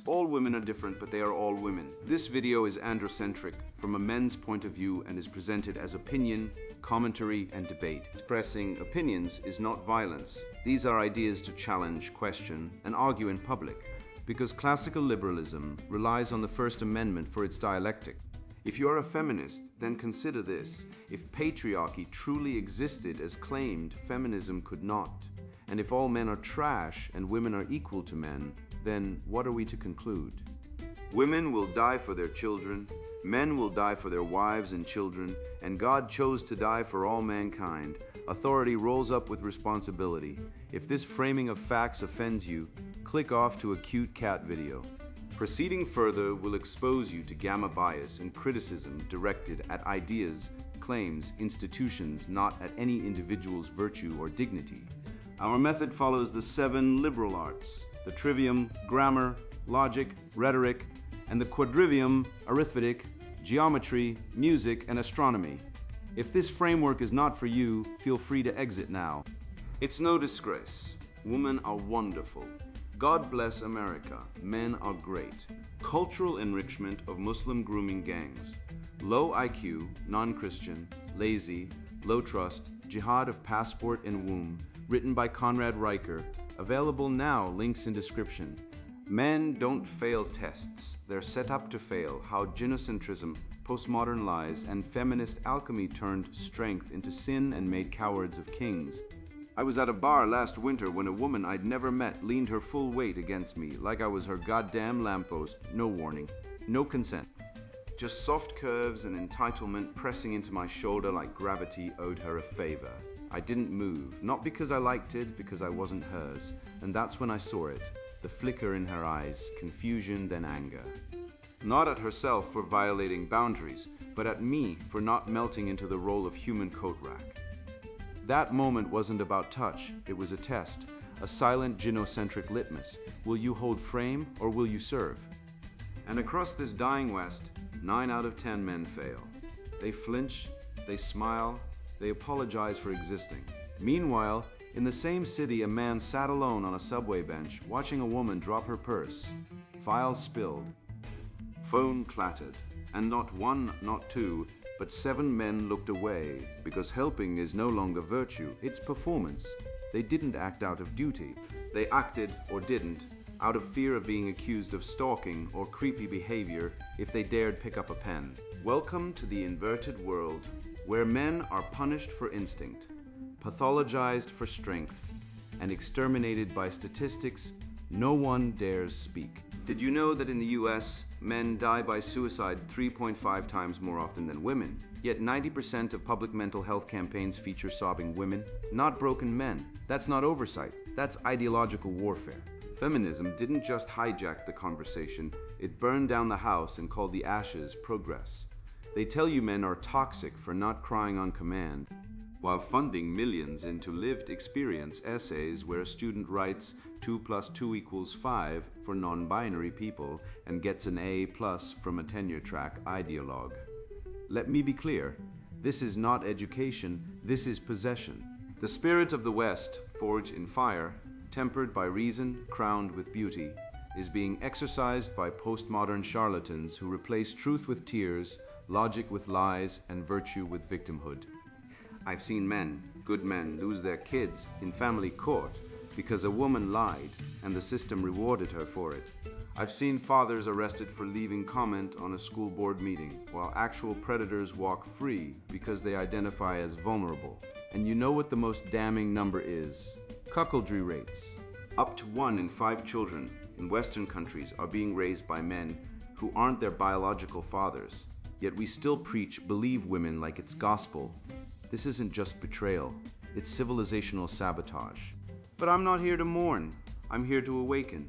All women are different, but they are all women. This video is androcentric from a men's point of view and is presented as opinion, commentary, and debate. Expressing opinions is not violence. These are ideas to challenge, question, and argue in public, because classical liberalism relies on the First Amendment for its dialectic. If you are a feminist, then consider this. If patriarchy truly existed as claimed, feminism could not. And if all men are trash and women are equal to men, then what are we to conclude? Women will die for their children, men will die for their wives and children, and God chose to die for all mankind. Authority rolls up with responsibility. If this framing of facts offends you, click off to a cute cat video. Proceeding further will expose you to gamma bias and criticism directed at ideas, claims, institutions, not at any individual's virtue or dignity. Our method follows the 7 liberal arts: the trivium, grammar, logic, rhetoric, and the quadrivium, arithmetic, geometry, music, and astronomy. If this framework is not for you, feel free to exit now. It's no disgrace. Women are wonderful. God bless America. Men are great. Cultural enrichment of Muslim grooming gangs. Low IQ, non-Christian, lazy, low trust, jihad of passport and womb, written by Conrad Riker. Available now, links in description. Men don't fail tests. They're set up to fail. How gynocentrism, postmodern lies, and feminist alchemy turned strength into sin and made cowards of kings. I was at a bar last winter when a woman I'd never met leaned her full weight against me like I was her goddamn lamppost. No warning, no consent. Just soft curves and entitlement pressing into my shoulder like gravity owed her a favor. I didn't move, not because I liked it, because I wasn't hers. And that's when I saw it, the flicker in her eyes, confusion then anger. Not at herself for violating boundaries, but at me for not melting into the role of human coat rack. That moment wasn't about touch, it was a test, a silent gynocentric litmus. Will you hold frame or will you serve? And across this dying West, 9 out of 10 men fail. They flinch, they smile, they apologize for existing. Meanwhile, in the same city, a man sat alone on a subway bench, watching a woman drop her purse. Files spilled. Phone clattered. And not one, not two, but 7 men looked away, because helping is no longer virtue, it's performance. They didn't act out of duty. They acted, or didn't, out of fear of being accused of stalking or creepy behavior if they dared pick up a pen. Welcome to the inverted world, where men are punished for instinct, pathologized for strength, and exterminated by statistics no one dares speak. Did you know that in the US, men die by suicide 3.5 times more often than women? Yet 90% of public mental health campaigns feature sobbing women, not broken men. That's not oversight, that's ideological warfare. Feminism didn't just hijack the conversation, it burned down the house and called the ashes progress. They tell you men are toxic for not crying on command, while funding millions into lived experience essays where a student writes 2 + 2 = 5 for non-binary people and gets an A+ from a tenure track ideologue. Let me be clear, this is not education, this is possession. The spirit of the West, forged in fire, tempered by reason, crowned with beauty, is being exercised by postmodern charlatans who replace truth with tears, logic with lies, and virtue with victimhood. I've seen men, good men, lose their kids in family court because a woman lied and the system rewarded her for it. I've seen fathers arrested for leaving comment on a school board meeting, while actual predators walk free because they identify as vulnerable. And you know what the most damning number is? Cuckoldry rates. Up to 1 in 5 children in Western countries are being raised by men who aren't their biological fathers. Yet we still preach believe women like it's gospel. This isn't just betrayal, it's civilizational sabotage. But I'm not here to mourn, I'm here to awaken.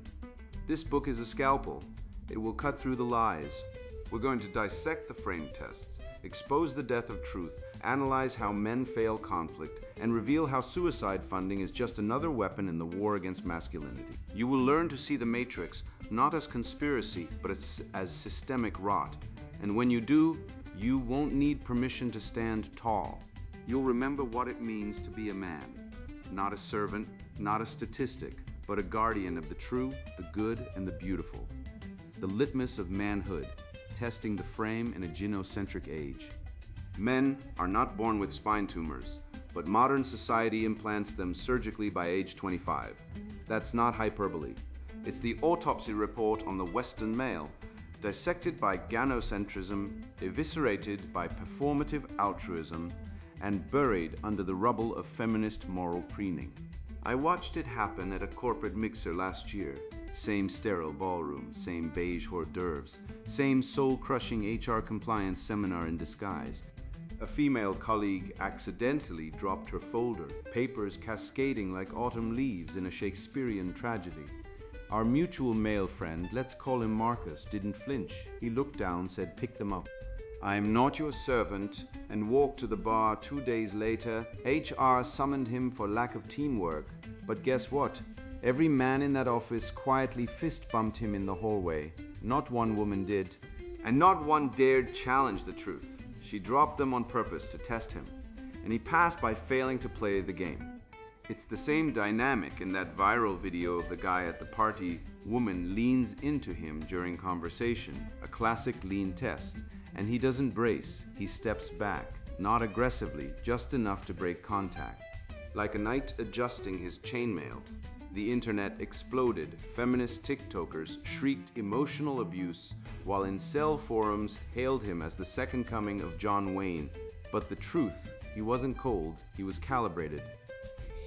This book is a scalpel. It will cut through the lies. We're going to dissect the frame tests, expose the death of truth, analyze how men fail conflict, and reveal how suicide funding is just another weapon in the war against masculinity. You will learn to see the Matrix not as conspiracy, but as systemic rot. And when you do, you won't need permission to stand tall. You'll remember what it means to be a man. Not a servant, not a statistic, but a guardian of the true, the good, and the beautiful. The litmus of manhood, testing the frame in a gynocentric age. Men are not born with spine tumors, but modern society implants them surgically by age 25. That's not hyperbole. It's the autopsy report on the Western male, dissected by gynocentrism, eviscerated by performative altruism, and buried under the rubble of feminist moral preening. I watched it happen at a corporate mixer last year. Same sterile ballroom, same beige hors d'oeuvres, same soul-crushing HR compliance seminar in disguise. A female colleague accidentally dropped her folder, papers cascading like autumn leaves in a Shakespearean tragedy. Our mutual male friend, let's call him Marcus, didn't flinch. He looked down, said, "Pick them up." "I am not your servant," and walked to the bar. 2 days later, HR summoned him for lack of teamwork. But guess what? Every man in that office quietly fist-bumped him in the hallway. Not one woman did. And not one dared challenge the truth. She dropped them on purpose to test him. And he passed by failing to play the game. It's the same dynamic in that viral video of the guy at the party. Woman leans into him during conversation, a classic lean test, and he doesn't brace, he steps back, not aggressively, just enough to break contact. Like a knight adjusting his chainmail. The internet exploded. Feminist TikTokers shrieked emotional abuse, while incel forums hailed him as the second coming of John Wayne. But the truth, he wasn't cold, he was calibrated.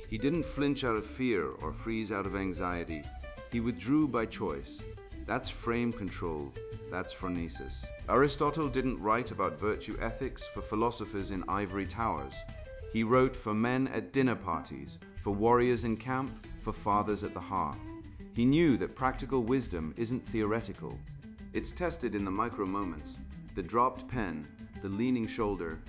He didn't flinch out of fear or freeze out of anxiety. He withdrew by choice. That's frame control. That's phronesis. Aristotle didn't write about virtue ethics for philosophers in ivory towers. He wrote for men at dinner parties, for warriors in camp, for fathers at the hearth. He knew that practical wisdom isn't theoretical. It's tested in the micro moments, the dropped pen, the leaning shoulder,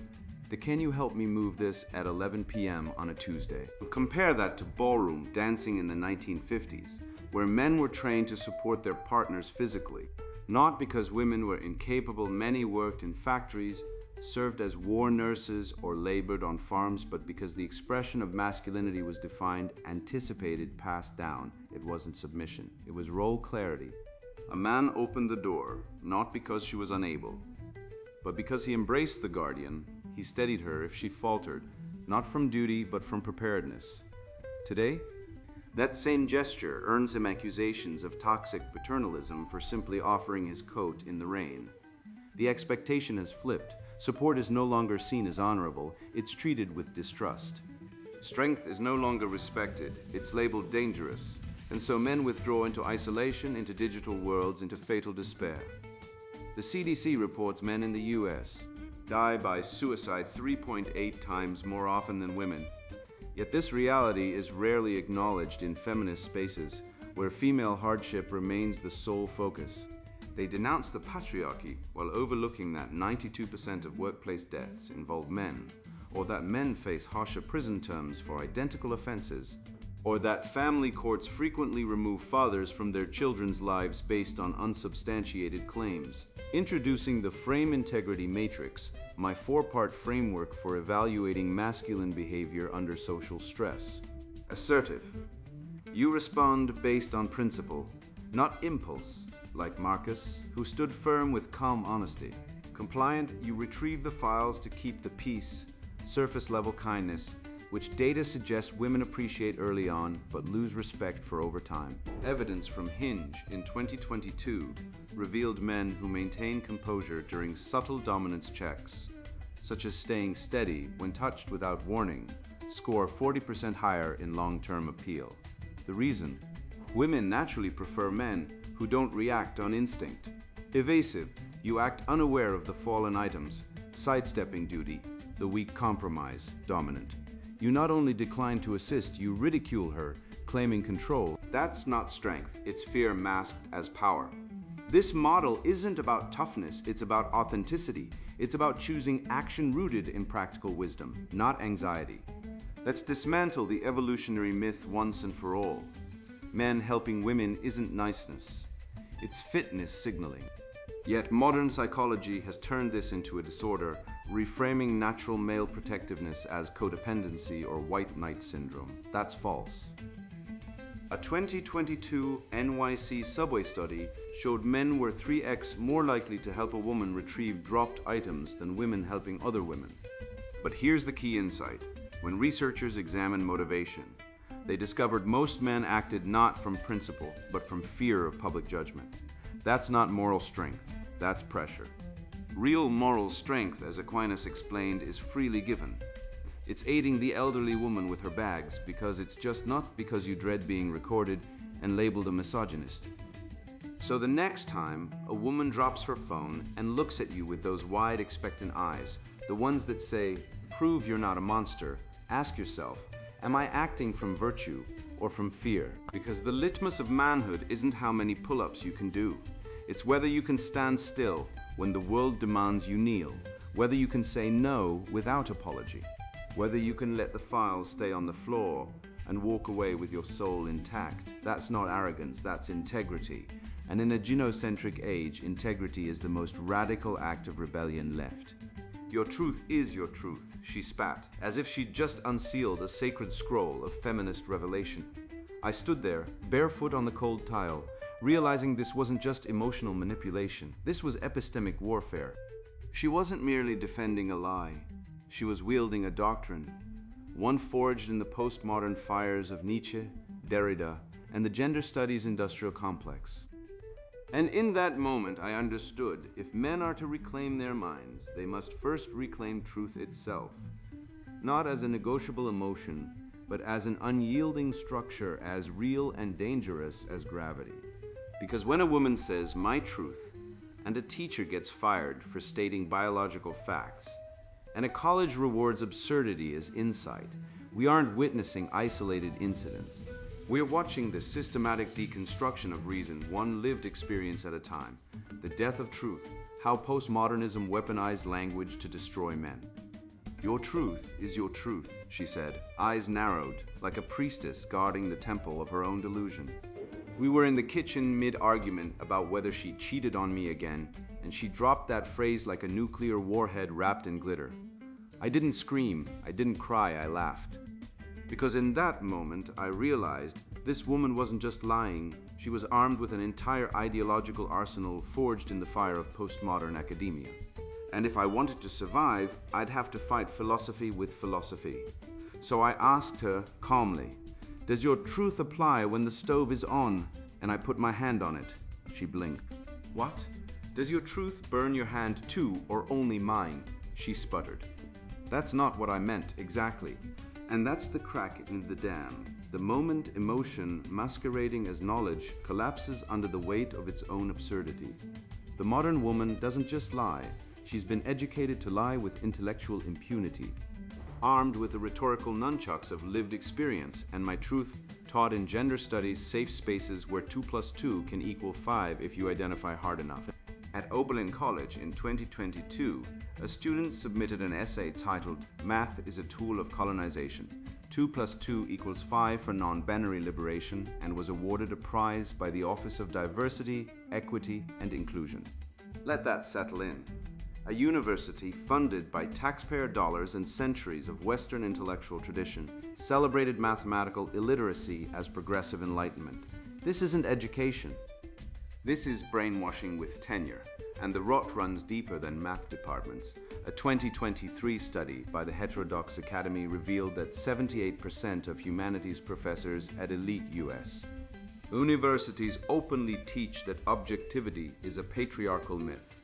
the "can you help me move this" at 11 p.m. on a Tuesday. Compare that to ballroom dancing in the 1950s, where men were trained to support their partners physically. Not because women were incapable. Many worked in factories, served as war nurses, or labored on farms, but because the expression of masculinity was defined, anticipated, passed down. It wasn't submission. It was role clarity. A man opened the door, not because she was unable, but because he embraced the guardian. He steadied her if she faltered, not from duty, but from preparedness. Today, that same gesture earns him accusations of toxic paternalism for simply offering his coat in the rain. The expectation has flipped. Support is no longer seen as honorable, it's treated with distrust. Strength is no longer respected, it's labeled dangerous, and so men withdraw into isolation, into digital worlds, into fatal despair. The CDC reports men in the US die by suicide 3.8 times more often than women. Yet this reality is rarely acknowledged in feminist spaces, where female hardship remains the sole focus. They denounce the patriarchy while overlooking that 92% of workplace deaths involve men, or that men face harsher prison terms for identical offenses, or that family courts frequently remove fathers from their children's lives based on unsubstantiated claims. Introducing the Frame Integrity Matrix, my 4-part framework for evaluating masculine behavior under social stress. Assertive. You respond based on principle, not impulse, like Marcus, who stood firm with calm honesty. Compliant, you retrieve the files to keep the peace, surface-level kindness, which data suggests women appreciate early on, but lose respect for over time. Evidence from Hinge in 2022 revealed men who maintain composure during subtle dominance checks, such as staying steady when touched without warning, score 40% higher in long-term appeal. The reason? Women naturally prefer men who don't react on instinct. Evasive, you act unaware of the fallen items, sidestepping duty, the weak compromise, dominant. You not only decline to assist, you ridicule her, claiming control. That's not strength, it's fear masked as power. This model isn't about toughness, it's about authenticity. It's about choosing action rooted in practical wisdom, not anxiety. Let's dismantle the evolutionary myth once and for all. Men helping women isn't niceness, it's fitness signaling. Yet modern psychology has turned this into a disorder, reframing natural male protectiveness as codependency or white knight syndrome. That's false. A 2022 NYC subway study showed men were 3x more likely to help a woman retrieve dropped items than women helping other women. But here's the key insight. When researchers examined motivation, they discovered most men acted not from principle, but from fear of public judgment. That's not moral strength, that's pressure. Real moral strength, as Aquinas explained, is freely given. It's aiding the elderly woman with her bags because it's just not because you dread being recorded and labeled a misogynist. So the next time a woman drops her phone and looks at you with those wide expectant eyes, the ones that say, "Prove you're not a monster," ask yourself, am I acting from virtue or from fear? Because the litmus of manhood isn't how many pull-ups you can do. It's whether you can stand still when the world demands you kneel, whether you can say no without apology, whether you can let the files stay on the floor and walk away with your soul intact. That's not arrogance, that's integrity. And in a gynocentric age, integrity is the most radical act of rebellion left. "Your truth is your truth," she spat, as if she'd just unsealed a sacred scroll of feminist revelation. I stood there, barefoot on the cold tile, realizing this wasn't just emotional manipulation, this was epistemic warfare. She wasn't merely defending a lie. She was wielding a doctrine, one forged in the postmodern fires of Nietzsche, Derrida, and the gender studies industrial complex. And in that moment I understood, if men are to reclaim their minds, they must first reclaim truth itself, not as a negotiable emotion, but as an unyielding structure as real and dangerous as gravity. Because when a woman says, "my truth," and a teacher gets fired for stating biological facts, and a college rewards absurdity as insight, we aren't witnessing isolated incidents. We are watching the systematic deconstruction of reason, one lived experience at a time. The death of truth, how postmodernism weaponized language to destroy men. "Your truth is your truth," she said, eyes narrowed, like a priestess guarding the temple of her own delusion. We were in the kitchen mid-argument about whether she cheated on me again, and she dropped that phrase like a nuclear warhead wrapped in glitter. I didn't scream, I didn't cry, I laughed. Because in that moment, I realized this woman wasn't just lying, she was armed with an entire ideological arsenal forged in the fire of postmodern academia. And if I wanted to survive, I'd have to fight philosophy with philosophy. So I asked her calmly, "Does your truth apply when the stove is on and I put my hand on it?" She blinked. "What? Does your truth burn your hand too, or only mine?" She sputtered. "That's not what I meant, exactly." And that's the crack in the dam. The moment emotion, masquerading as knowledge, collapses under the weight of its own absurdity. The modern woman doesn't just lie, she's been educated to lie with intellectual impunity. Armed with the rhetorical nunchucks of lived experience and my truth taught in gender studies safe spaces where 2 + 2 can equal 5 if you identify hard enough. At Oberlin College in 2022, a student submitted an essay titled "Math is a Tool of Colonization. 2 + 2 = 5 for non-binary liberation," and was awarded a prize by the Office of Diversity, Equity, and Inclusion. Let that settle in. A university funded by taxpayer dollars and centuries of Western intellectual tradition celebrated mathematical illiteracy as progressive enlightenment. This isn't education. This is brainwashing with tenure, and the rot runs deeper than math departments. A 2023 study by the Heterodox Academy revealed that 78% of humanities professors at elite US universities openly teach that objectivity is a patriarchal myth.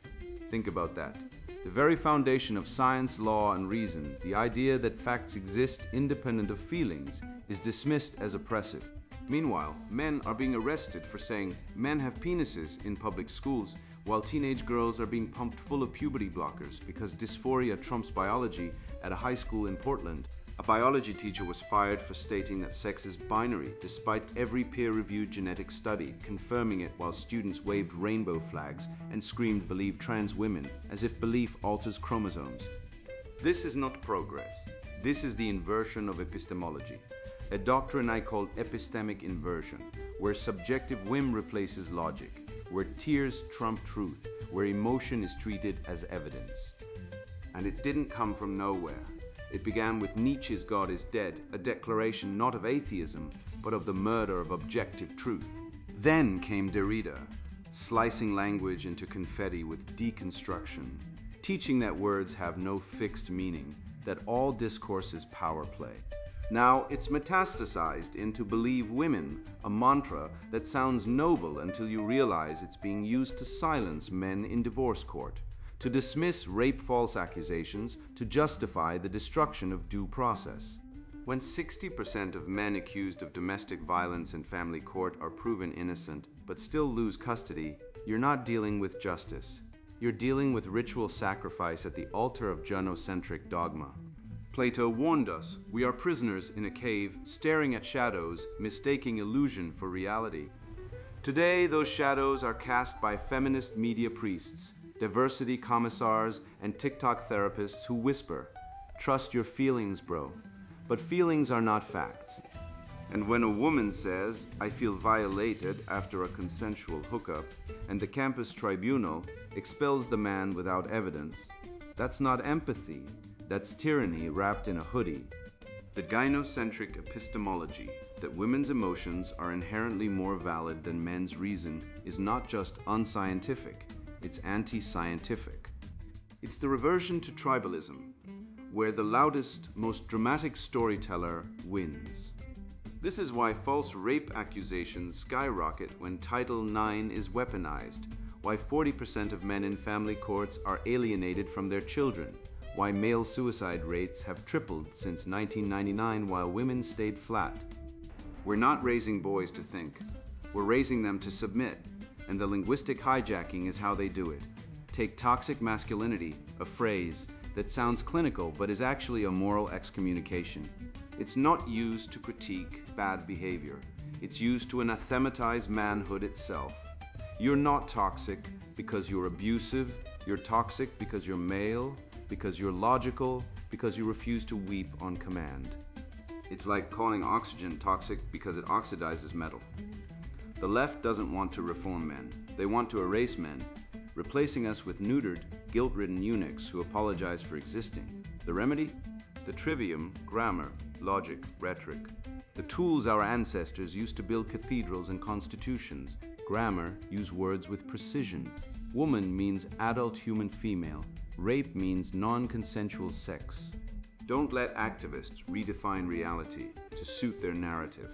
Think about that. The very foundation of science, law, and reason, the idea that facts exist independent of feelings, is dismissed as oppressive. Meanwhile, men are being arrested for saying men have penises in public schools, while teenage girls are being pumped full of puberty blockers because dysphoria trumps biology at a high school in Portland. A biology teacher was fired for stating that sex is binary, despite every peer-reviewed genetic study confirming it, while students waved rainbow flags and screamed "Believe trans women," as if belief alters chromosomes. This is not progress. This is the inversion of epistemology. A doctrine I call epistemic inversion, where subjective whim replaces logic, where tears trump truth, where emotion is treated as evidence. And it didn't come from nowhere. It began with Nietzsche's God is dead, a declaration not of atheism, but of the murder of objective truth. Then came Derrida, slicing language into confetti with deconstruction, teaching that words have no fixed meaning, that all discourse is power play. Now it's metastasized into believe women, a mantra that sounds noble until you realize it's being used to silence men in divorce court, to dismiss rape false accusations, to justify the destruction of due process. When 60% of men accused of domestic violence in family court are proven innocent but still lose custody, you're not dealing with justice. You're dealing with ritual sacrifice at the altar of gynocentric dogma. Plato warned us, we are prisoners in a cave, staring at shadows, mistaking illusion for reality. Today, those shadows are cast by feminist media priests, diversity commissars, and TikTok therapists who whisper, "Trust your feelings, bro." But feelings are not facts. And when a woman says, "I feel violated" after a consensual hookup, and the campus tribunal expels the man without evidence, that's not empathy, that's tyranny wrapped in a hoodie. The gynocentric epistemology that women's emotions are inherently more valid than men's reason is not just unscientific, it's anti-scientific. It's the reversion to tribalism, where the loudest, most dramatic storyteller wins. This is why false rape accusations skyrocket when Title IX is weaponized, why 40% of men in family courts are alienated from their children, why male suicide rates have tripled since 1999 while women stayed flat. We're not raising boys to think, we're raising them to submit, and the linguistic hijacking is how they do it. Take toxic masculinity, a phrase that sounds clinical but is actually a moral excommunication. It's not used to critique bad behavior. It's used to anathematize manhood itself. You're not toxic because you're abusive. You're toxic because you're male, because you're logical, because you refuse to weep on command. It's like calling oxygen toxic because it oxidizes metal. The left doesn't want to reform men. They want to erase men, replacing us with neutered, guilt-ridden eunuchs who apologize for existing. The remedy? The trivium, grammar, logic, rhetoric. The tools our ancestors used to build cathedrals and constitutions. Grammar use words with precision. Woman means adult human female. Rape means non-consensual sex. Don't let activists redefine reality to suit their narrative.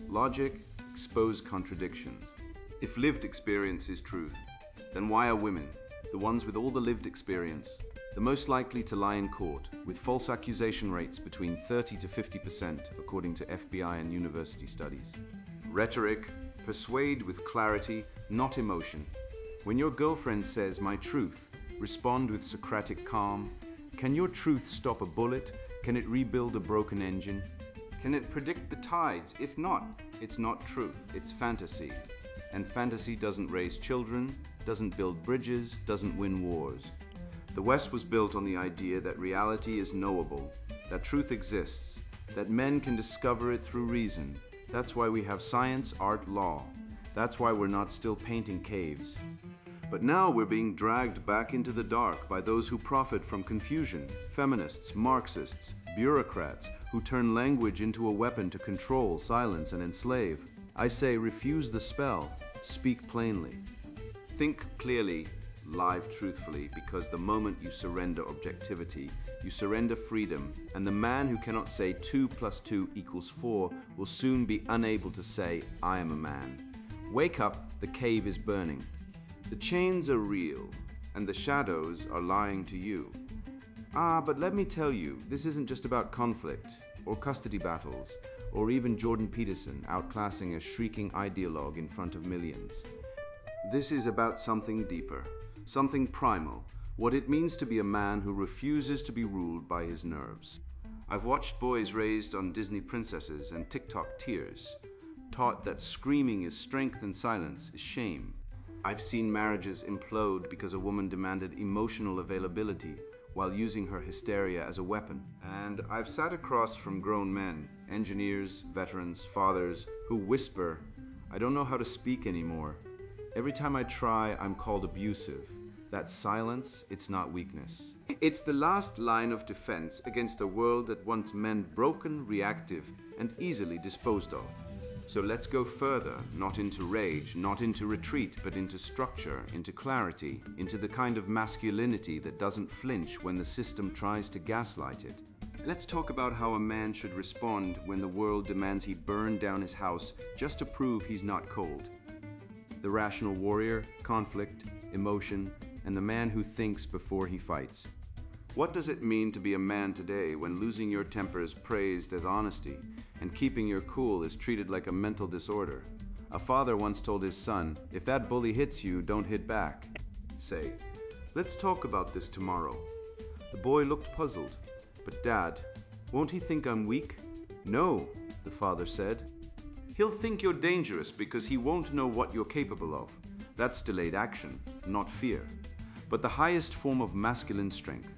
Logic, expose contradictions. If lived experience is truth, then why are women, the ones with all the lived experience, the most likely to lie in court, with false accusation rates between 30 to 50% according to FBI and university studies? Rhetoric, persuade with clarity, not emotion. When your girlfriend says, "My truth," respond with Socratic calm. Can your truth stop a bullet? Can it rebuild a broken engine? Can it predict the tides? If not, it's not truth, it's fantasy. And fantasy doesn't raise children, doesn't build bridges, doesn't win wars. The West was built on the idea that reality is knowable, that truth exists, that men can discover it through reason. That's why we have science, art, law. That's why we're not still painting caves. But now we're being dragged back into the dark by those who profit from confusion, feminists, Marxists, bureaucrats who turn language into a weapon to control, silence, and enslave. I say refuse the spell, speak plainly. Think clearly, live truthfully, because the moment you surrender objectivity, you surrender freedom, and the man who cannot say 2 + 2 = 4 will soon be unable to say, "I am a man." Wake up, the cave is burning. The chains are real, and the shadows are lying to you. But let me tell you, this isn't just about conflict, or custody battles, or even Jordan Peterson outclassing a shrieking ideologue in front of millions. This is about something deeper, something primal, what it means to be a man who refuses to be ruled by his nerves. I've watched boys raised on Disney princesses and TikTok tears, taught that screaming is strength and silence is shame. I've seen marriages implode because a woman demanded emotional availability while using her hysteria as a weapon. And I've sat across from grown men, engineers, veterans, fathers, who whisper, "I don't know how to speak anymore. Every time I try, I'm called abusive." That silence, it's not weakness. It's the last line of defense against a world that wants men broken, reactive, and easily disposed of. So let's go further, not into rage, not into retreat, but into structure, into clarity, into the kind of masculinity that doesn't flinch when the system tries to gaslight it. Let's talk about how a man should respond when the world demands he burn down his house just to prove he's not cold. The rational warrior, conflict, emotion, and the man who thinks before he fights. What does it mean to be a man today when losing your temper is praised as honesty and keeping your cool is treated like a mental disorder? A father once told his son, "If that bully hits you, don't hit back." Say, "Let's talk about this tomorrow." The boy looked puzzled. "But Dad, won't he think I'm weak?" "No," the father said. "He'll think you're dangerous because he won't know what you're capable of." That's delayed action, not fear. But the highest form of masculine strength.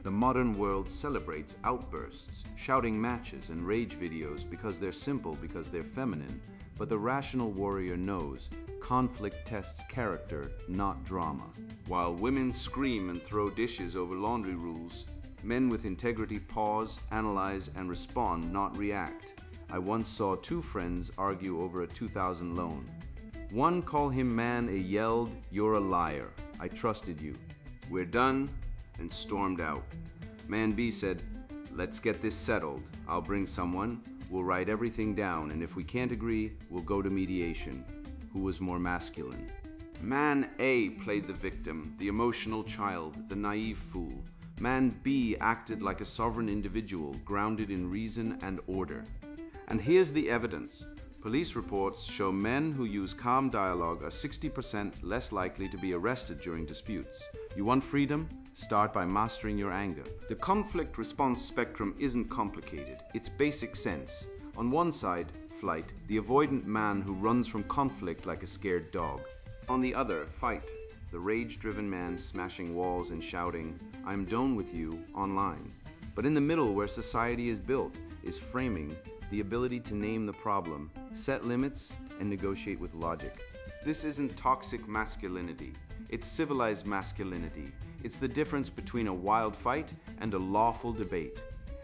The modern world celebrates outbursts, shouting matches and rage videos because they're simple, because they're feminine. But the rational warrior knows conflict tests character, not drama. While women scream and throw dishes over laundry rules, men with integrity pause, analyze, and respond, not react. I once saw two friends argue over a 2,000 loan. One called him man A yelled, "You're a liar. I trusted you. We're done," and stormed out. Man B said, "Let's get this settled. I'll bring someone. We'll write everything down, and if we can't agree, we'll go to mediation." Who was more masculine? Man A played the victim, the emotional child, the naive fool. Man B acted like a sovereign individual, grounded in reason and order. And here's the evidence. Police reports show men who use calm dialogue are 60% less likely to be arrested during disputes. You want freedom? Start by mastering your anger. The conflict response spectrum isn't complicated. It's basic sense. On one side, flight, the avoidant man who runs from conflict like a scared dog. On the other, fight, the rage-driven man smashing walls and shouting, "I'm done with you," online. But in the middle, where society is built, is framing, the ability to name the problem, set limits, and negotiate with logic. This isn't toxic masculinity. It's civilized masculinity. It's the difference between a wild fight and a lawful debate.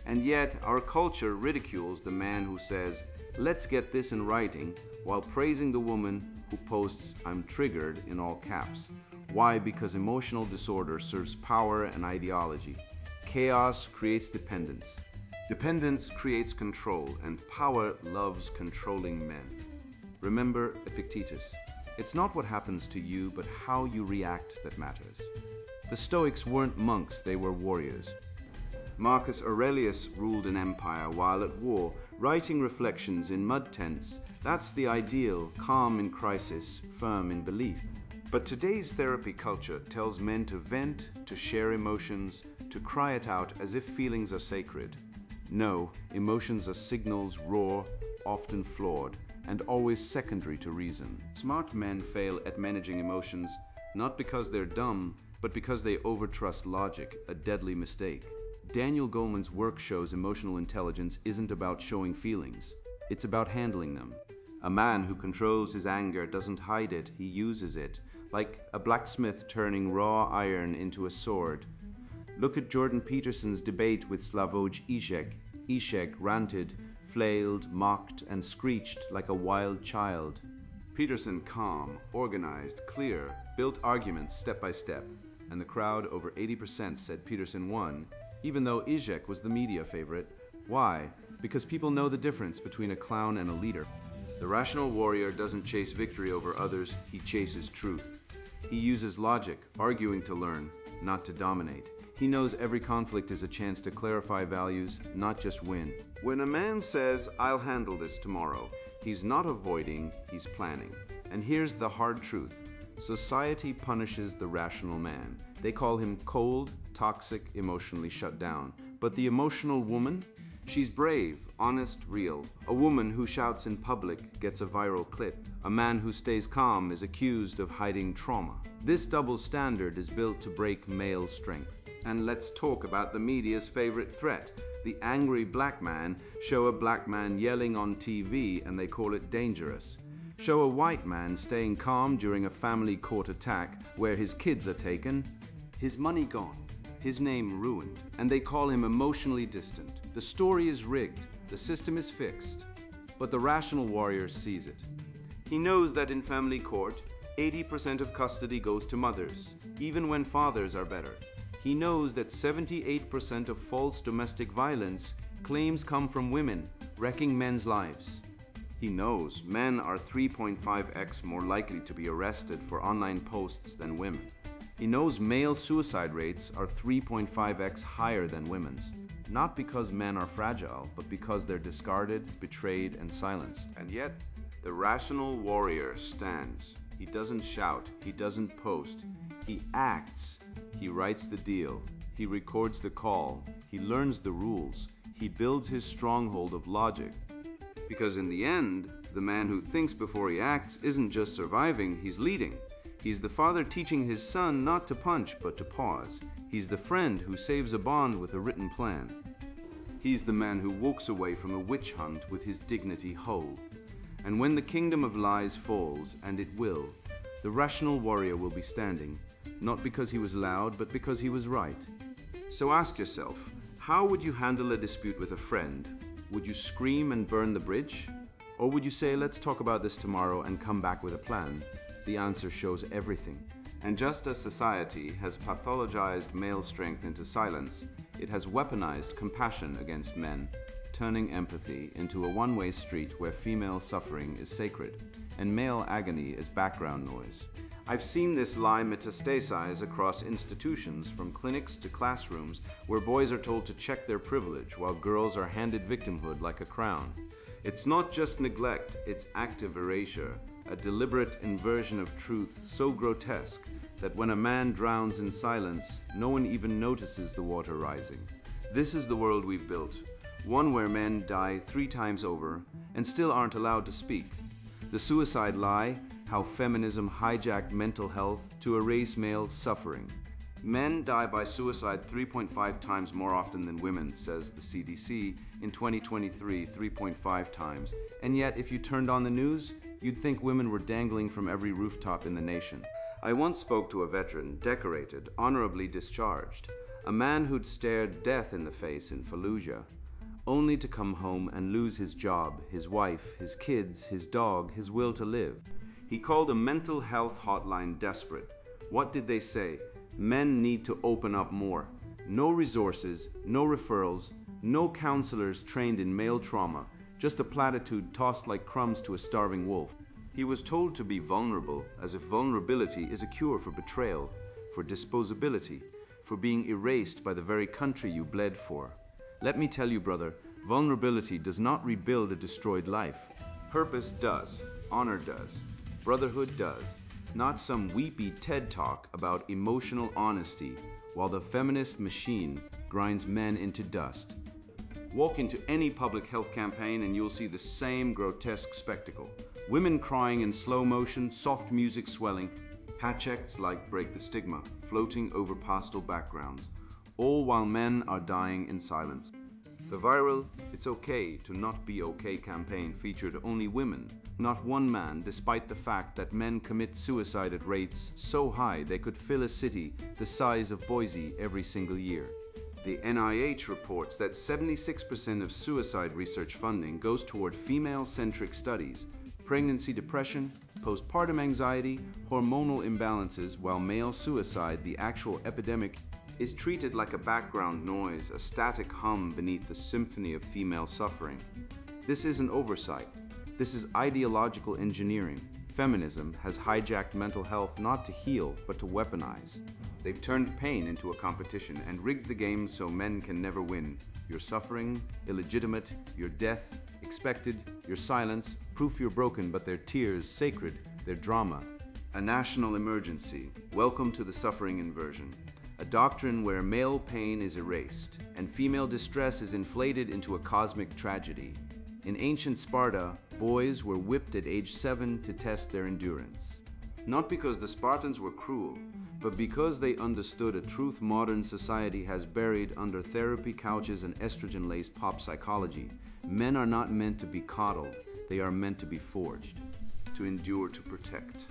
And yet, our culture ridicules the man who says, "Let's get this in writing," while praising the woman who posts, "I'm triggered," in all caps. Why? Because emotional disorder serves power and ideology. Chaos creates dependence. Dependence creates control, and power loves controlling men. Remember Epictetus. It's not what happens to you, but how you react that matters. The Stoics weren't monks, they were warriors. Marcus Aurelius ruled an empire while at war, writing reflections in mud tents. That's the ideal, calm in crisis, firm in belief. But today's therapy culture tells men to vent, to share emotions, to cry it out as if feelings are sacred. No, emotions are signals, raw, often flawed, and always secondary to reason. Smart men fail at managing emotions, not because they're dumb, but because they overtrust logic, a deadly mistake. Daniel Goleman's work shows emotional intelligence isn't about showing feelings. It's about handling them. A man who controls his anger doesn't hide it, he uses it, like a blacksmith turning raw iron into a sword. Look at Jordan Peterson's debate with Slavoj Žižek. Žižek ranted, flailed, mocked, and screeched like a wild child. Peterson, calm, organized, clear, built arguments step by step, and the crowd, over 80%, said Peterson won, even though Žižek was the media favorite. Why? Because people know the difference between a clown and a leader. The rational warrior doesn't chase victory over others, he chases truth. He uses logic, arguing to learn, not to dominate. He knows every conflict is a chance to clarify values, not just win. When a man says, "I'll handle this tomorrow," he's not avoiding, he's planning. And here's the hard truth. Society punishes the rational man. They call him cold, toxic, emotionally shut down. But the emotional woman? She's brave, honest, real. A woman who shouts in public gets a viral clip. A man who stays calm is accused of hiding trauma. This double standard is built to break male strength. And let's talk about the media's favorite threat. The angry black man. Show a black man yelling on TV and they call it dangerous. Show a white man staying calm during a family court attack where his kids are taken. His money gone, his name ruined, and they call him emotionally distant. The story is rigged, the system is fixed. But the rational warrior sees it. He knows that in family court, 80% of custody goes to mothers, even when fathers are better. He knows that 78% of false domestic violence claims come from women, wrecking men's lives. He knows men are 3.5x more likely to be arrested for online posts than women. He knows male suicide rates are 3.5x higher than women's, not because men are fragile, but because they're discarded, betrayed, and silenced. And yet, the rational warrior stands. He doesn't shout, he doesn't post, he acts. He writes the deal, he records the call, he learns the rules, he builds his stronghold of logic. Because in the end, the man who thinks before he acts isn't just surviving, he's leading. He's the father teaching his son not to punch but to pause. He's the friend who saves a bond with a written plan. He's the man who walks away from a witch hunt with his dignity whole. And when the kingdom of lies falls, and it will, the rational warrior will be standing, not because he was loud, but because he was right. So ask yourself, how would you handle a dispute with a friend? Would you scream and burn the bridge? Or would you say, let's talk about this tomorrow and come back with a plan? The answer shows everything. And just as society has pathologized male strength into silence, it has weaponized compassion against men, turning empathy into a one-way street where female suffering is sacred and male agony is background noise. I've seen this lie metastasize across institutions, from clinics to classrooms, where boys are told to check their privilege while girls are handed victimhood like a crown. It's not just neglect, it's active erasure, a deliberate inversion of truth so grotesque that when a man drowns in silence, no one even notices the water rising. This is the world we've built, one where men die 3 times over and still aren't allowed to speak. The suicide lie, how feminism hijacked mental health to erase male suffering. Men die by suicide 3.5 times more often than women, says the CDC. In 2023, 3.5 times. And yet, if you turned on the news, you'd think women were dangling from every rooftop in the nation. I once spoke to a veteran, decorated, honorably discharged, a man who'd stared death in the face in Fallujah, only to come home and lose his job, his wife, his kids, his dog, his will to live. He called a mental health hotline desperate. What did they say? Men need to open up more. No resources, no referrals, no counselors trained in male trauma, just a platitude tossed like crumbs to a starving wolf. He was told to be vulnerable, as if vulnerability is a cure for betrayal, for disposability, for being erased by the very country you bled for. Let me tell you, brother, vulnerability does not rebuild a destroyed life. Purpose does. Honor does. Brotherhood does. Not some weepy TED talk about emotional honesty while the feminist machine grinds men into dust. Walk into any public health campaign and you'll see the same grotesque spectacle. Women crying in slow motion, soft music swelling, patchets like Break the Stigma floating over pastel backgrounds, all while men are dying in silence. The viral "It's okay to not be okay" campaign featured only women, not one man, despite the fact that men commit suicide at rates so high they could fill a city the size of Boise every single year. The NIH reports that 76% of suicide research funding goes toward female-centric studies, pregnancy depression, postpartum anxiety, hormonal imbalances, while male suicide, the actual epidemic, is treated like a background noise, a static hum beneath the symphony of female suffering. This isn't oversight. This is ideological engineering. Feminism has hijacked mental health not to heal, but to weaponize. They've turned pain into a competition and rigged the game so men can never win. Your suffering, illegitimate, your death, expected, your silence, proof you're broken, but their tears, sacred, their drama. A national emergency. Welcome to the suffering inversion. A doctrine where male pain is erased and female distress is inflated into a cosmic tragedy. In ancient Sparta, boys were whipped at age 7 to test their endurance. Not because the Spartans were cruel, but because they understood a truth modern society has buried under therapy couches and estrogen-laced pop psychology. Men are not meant to be coddled, they are meant to be forged, to endure, to protect.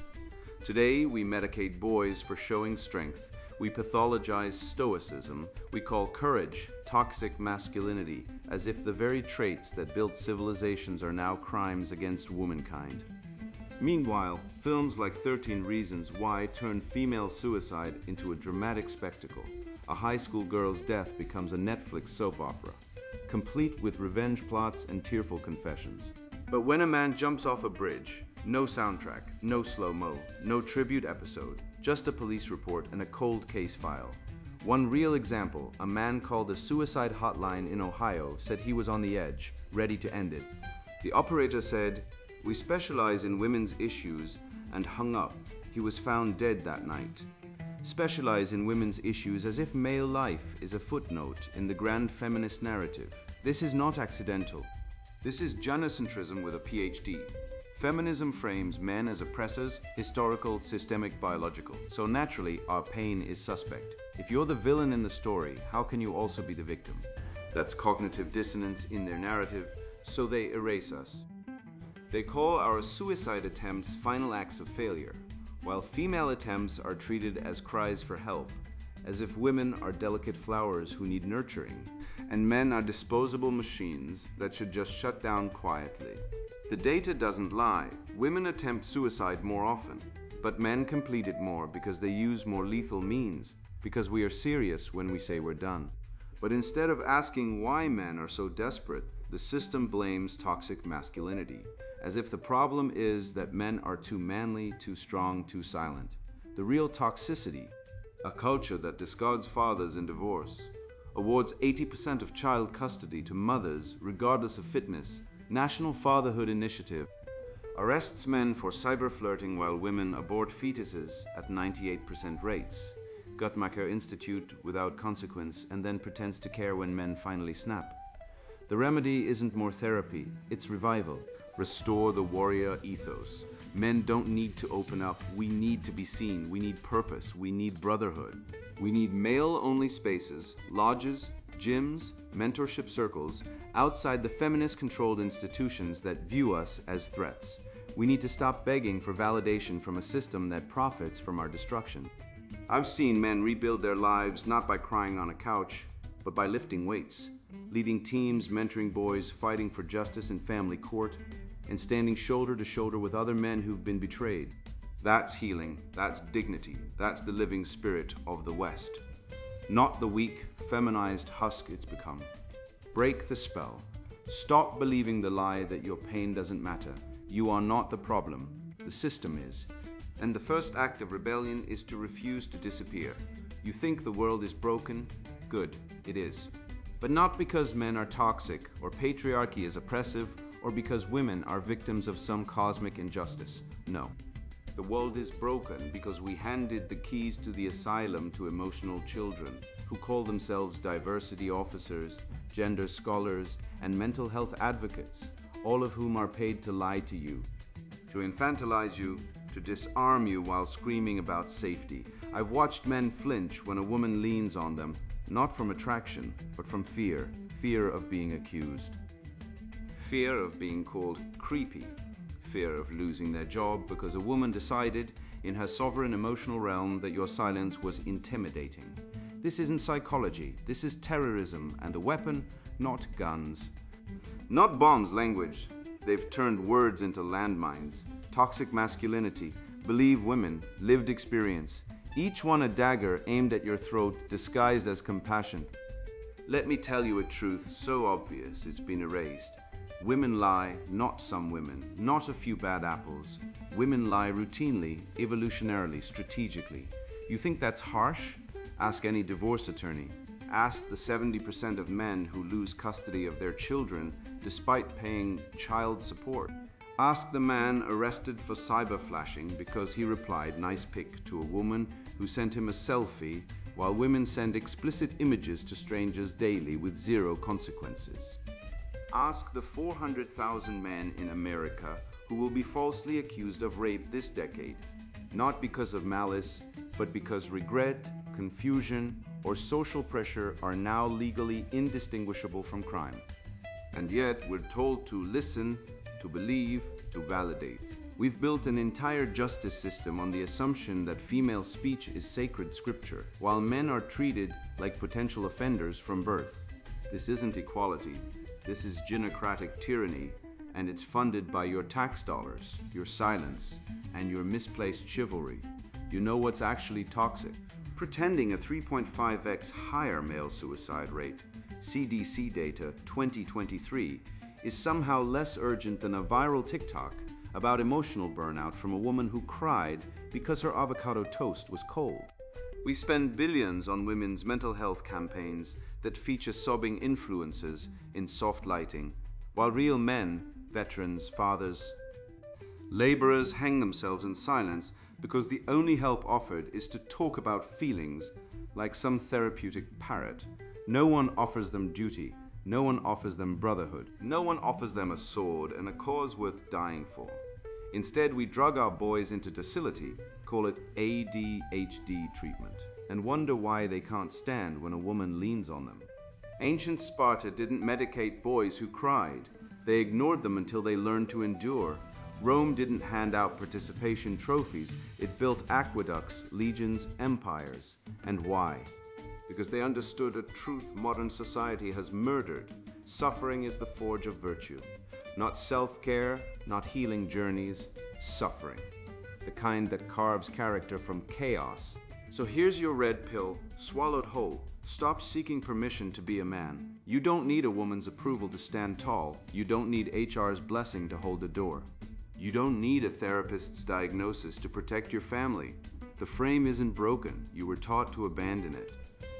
Today, we medicate boys for showing strength. We pathologize stoicism. We call courage toxic masculinity, as if the very traits that built civilizations are now crimes against womankind. Meanwhile, films like 13 Reasons Why turn female suicide into a dramatic spectacle. A high school girl's death becomes a Netflix soap opera, complete with revenge plots and tearful confessions. But when a man jumps off a bridge, no soundtrack, no slow-mo, no tribute episode, just a police report and a cold case file. One real example, a man called a suicide hotline in Ohio said he was on the edge, ready to end it. The operator said, "We specialize in women's issues," and hung up. He was found dead that night. Specialize in women's issues as if male life is a footnote in the grand feminist narrative. This is not accidental. This is gynocentrism with a PhD. Feminism frames men as oppressors, historical, systemic, biological. So naturally, our pain is suspect. If you're the villain in the story, how can you also be the victim? That's cognitive dissonance in their narrative, so they erase us. They call our suicide attempts final acts of failure, while female attempts are treated as cries for help, as if women are delicate flowers who need nurturing, and men are disposable machines that should just shut down quietly. The data doesn't lie. Women attempt suicide more often, but men complete it more because they use more lethal means, because we are serious when we say we're done. But instead of asking why men are so desperate, the system blames toxic masculinity, as if the problem is that men are too manly, too strong, too silent. The real toxicity, a culture that discards fathers in divorce, awards 80% of child custody to mothers regardless of fitness, National Fatherhood Initiative, arrests men for cyber-flirting while women abort fetuses at 98% rates, Guttmacher Institute without consequence, and then pretends to care when men finally snap. The remedy isn't more therapy, it's revival. Restore the warrior ethos. Men don't need to open up. We need to be seen. We need purpose. We need brotherhood. We need male-only spaces, lodges, gyms, mentorship circles, outside the feminist-controlled institutions that view us as threats. We need to stop begging for validation from a system that profits from our destruction. I've seen men rebuild their lives not by crying on a couch, but by lifting weights, leading teams, mentoring boys, fighting for justice in family court, and standing shoulder to shoulder with other men who've been betrayed. That's healing, that's dignity, that's the living spirit of the West. Not the weak, feminized husk it's become. Break the spell. Stop believing the lie that your pain doesn't matter. You are not the problem, the system is. And the first act of rebellion is to refuse to disappear. You think the world is broken? Good, it is. But not because men are toxic, or patriarchy is oppressive, or because women are victims of some cosmic injustice. No. The world is broken because we handed the keys to the asylum to emotional children who call themselves diversity officers, gender scholars, and mental health advocates, all of whom are paid to lie to you, to infantilize you, to disarm you while screaming about safety. I've watched men flinch when a woman leans on them, not from attraction, but from fear, fear of being accused. Fear of being called creepy, fear of losing their job because a woman decided in her sovereign emotional realm that your silence was intimidating. This isn't psychology, this is terrorism, and the weapon, not guns. Not bombs language, they've turned words into landmines. Toxic masculinity, believe women, lived experience, each one a dagger aimed at your throat disguised as compassion. Let me tell you a truth so obvious it's been erased. Women lie, not some women, not a few bad apples. Women lie routinely, evolutionarily, strategically. You think that's harsh? Ask any divorce attorney. Ask the 70% of men who lose custody of their children despite paying child support. Ask the man arrested for cyber flashing because he replied nice pic to a woman who sent him a selfie, while women send explicit images to strangers daily with zero consequences. Ask the 400,000 men in America who will be falsely accused of rape this decade, not because of malice, but because regret, confusion, or social pressure are now legally indistinguishable from crime. And yet we're told to listen, to believe, to validate. We've built an entire justice system on the assumption that female speech is sacred scripture, while men are treated like potential offenders from birth. This isn't equality. This is gynocratic tyranny, and it's funded by your tax dollars, your silence, and your misplaced chivalry. You know what's actually toxic? Pretending a 3.5x higher male suicide rate, CDC data 2023, is somehow less urgent than a viral TikTok about emotional burnout from a woman who cried because her avocado toast was cold. We spend billions on women's mental health campaigns that feature sobbing influences in soft lighting, while real men, veterans, fathers, laborers hang themselves in silence because the only help offered is to talk about feelings like some therapeutic parrot. No one offers them duty. No one offers them brotherhood. No one offers them a sword and a cause worth dying for. Instead, we drug our boys into docility, call it ADHD treatment, and wonder why they can't stand when a woman leans on them. Ancient Sparta didn't medicate boys who cried. They ignored them until they learned to endure. Rome didn't hand out participation trophies. It built aqueducts, legions, empires. And why? Because they understood a truth modern society has murdered. Suffering is the forge of virtue. Not self-care, not healing journeys, suffering. The kind that carves character from chaos. So here's your red pill, swallowed whole. Stop seeking permission to be a man. You don't need a woman's approval to stand tall. You don't need HR's blessing to hold the door. You don't need a therapist's diagnosis to protect your family. The frame isn't broken. You were taught to abandon it.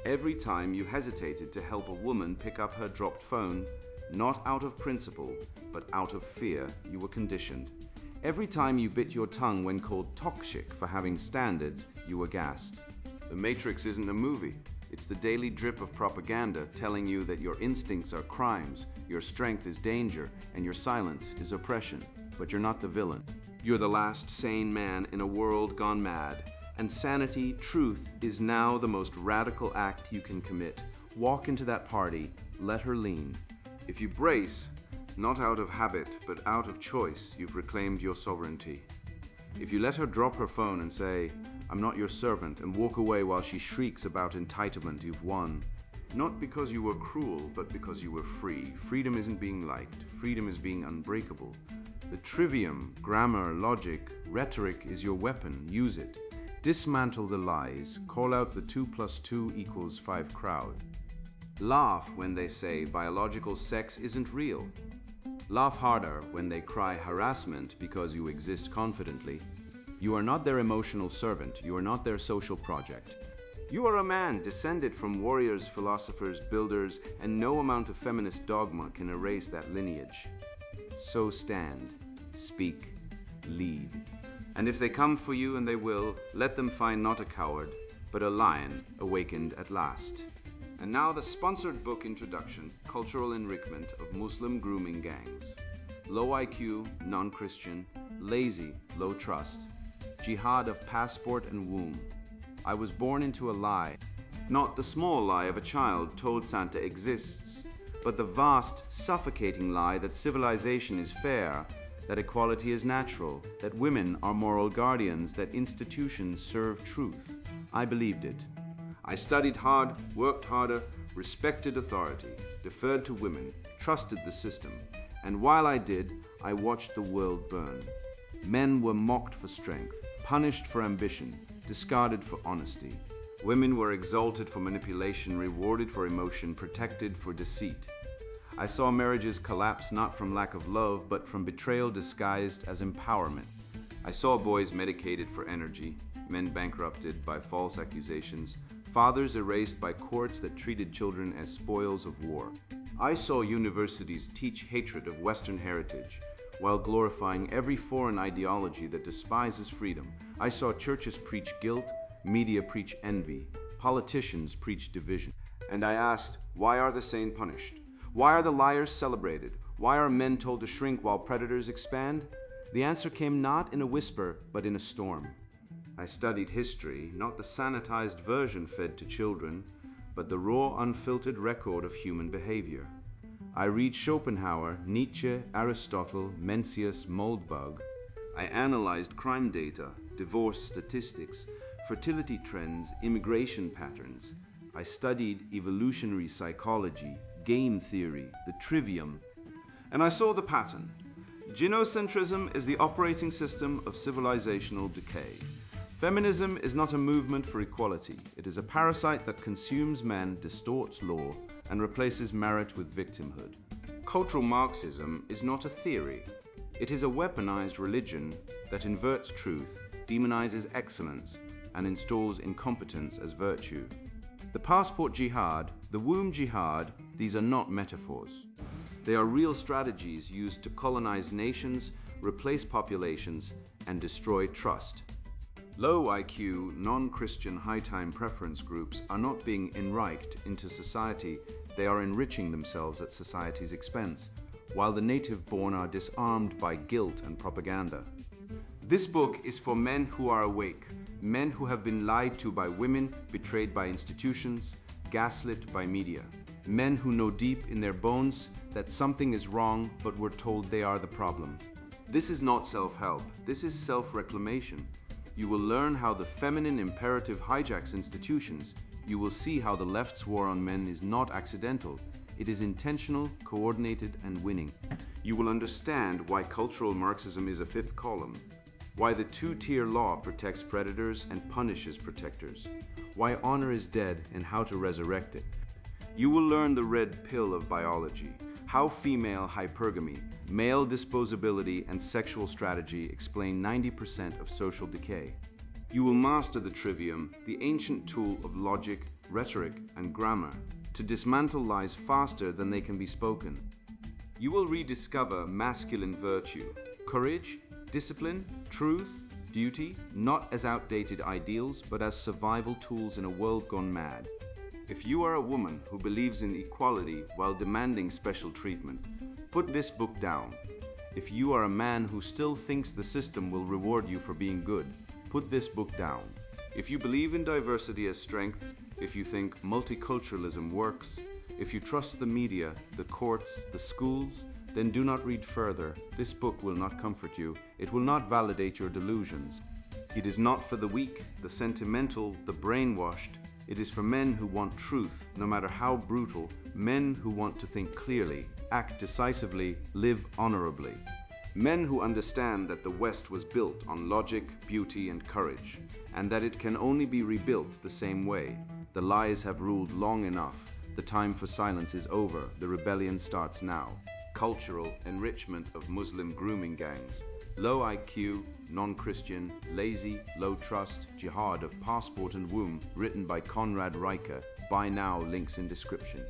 Every time you hesitated to help a woman pick up her dropped phone, not out of principle, but out of fear, you were conditioned. Every time you bit your tongue when called toxic for having standards, you were gassed. The Matrix isn't a movie. It's the daily drip of propaganda telling you that your instincts are crimes, your strength is danger, and your silence is oppression. But you're not the villain. You're the last sane man in a world gone mad. And sanity, truth, is now the most radical act you can commit. Walk into that party, let her lean. If you brace, not out of habit, but out of choice, you've reclaimed your sovereignty. If you let her drop her phone and say, "I'm not your servant," and walk away while she shrieks about entitlement, you've won. Not because you were cruel, but because you were free. Freedom isn't being liked. Freedom is being unbreakable. The trivium, grammar, logic, rhetoric is your weapon. Use it. Dismantle the lies. Call out the 2 + 2 = 5 crowd. Laugh when they say biological sex isn't real. Laugh harder when they cry harassment because you exist confidently. You are not their emotional servant. You are not their social project. You are a man descended from warriors, philosophers, builders, and no amount of feminist dogma can erase that lineage. So stand, speak, lead. And if they come for you, and they will, let them find not a coward, but a lion awakened at last. And now the sponsored book introduction, Cultural Enrichment of Muslim Grooming Gangs. Low IQ, non-Christian, lazy, low trust. Jihad of passport and womb. I was born into a lie. Not the small lie of a child told Santa exists, but the vast, suffocating lie that civilization is fair, that equality is natural, that women are moral guardians, that institutions serve truth. I believed it. I studied hard, worked harder, respected authority, deferred to women, trusted the system, and while I did, I watched the world burn. Men were mocked for strength, punished for ambition, discarded for honesty. Women were exalted for manipulation, rewarded for emotion, protected for deceit. I saw marriages collapse not from lack of love, but from betrayal disguised as empowerment. I saw boys medicated for energy, men bankrupted by false accusations, fathers erased by courts that treated children as spoils of war. I saw universities teach hatred of Western heritage, while glorifying every foreign ideology that despises freedom. I saw churches preach guilt, media preach envy, politicians preach division. And I asked, why are the sane punished? Why are the liars celebrated? Why are men told to shrink while predators expand? The answer came not in a whisper, but in a storm. I studied history, not the sanitized version fed to children, but the raw, unfiltered record of human behavior. I read Schopenhauer, Nietzsche, Aristotle, Mencius, Moldbug. I analyzed crime data, divorce statistics, fertility trends, immigration patterns. I studied evolutionary psychology, game theory, the trivium, and I saw the pattern. Gynocentrism is the operating system of civilizational decay. Feminism is not a movement for equality. It is a parasite that consumes men, distorts law, and replaces merit with victimhood. Cultural Marxism is not a theory. It is a weaponized religion that inverts truth, demonizes excellence, and installs incompetence as virtue. The passport jihad, the womb jihad, these are not metaphors. They are real strategies used to colonize nations, replace populations, and destroy trust. Low IQ, non-Christian high-time preference groups are not being enriched into society, they are enriching themselves at society's expense, while the native-born are disarmed by guilt and propaganda. This book is for men who are awake, men who have been lied to by women, betrayed by institutions, gaslit by media. Men who know deep in their bones that something is wrong, but were told they are the problem. This is not self-help, this is self-reclamation. You will learn how the feminine imperative hijacks institutions. You will see how the left's war on men is not accidental. It is intentional, coordinated, and winning. You will understand why cultural Marxism is a fifth column, why the two-tier law protects predators and punishes protectors, why honor is dead and how to resurrect it. You will learn the red pill of biology, how female hypergamy, male disposability, and sexual strategy explain 90% of social decay. You will master the trivium, the ancient tool of logic, rhetoric, and grammar, to dismantle lies faster than they can be spoken. You will rediscover masculine virtue, courage, discipline, truth, duty, not as outdated ideals, but as survival tools in a world gone mad. If you are a woman who believes in equality while demanding special treatment, put this book down. If you are a man who still thinks the system will reward you for being good, put this book down. If you believe in diversity as strength, if you think multiculturalism works, if you trust the media, the courts, the schools, then do not read further. This book will not comfort you. It will not validate your delusions. It is not for the weak, the sentimental, the brainwashed. It is for men who want truth, no matter how brutal, men who want to think clearly, act decisively, live honorably. Men who understand that the West was built on logic, beauty, and courage, and that it can only be rebuilt the same way. The lies have ruled long enough. The time for silence is over. The rebellion starts now. Cultural enrichment of Muslim grooming gangs. Low IQ, non-Christian, lazy, low trust, jihad of passport and womb, written by Conrad Riker. Buy now, links in description.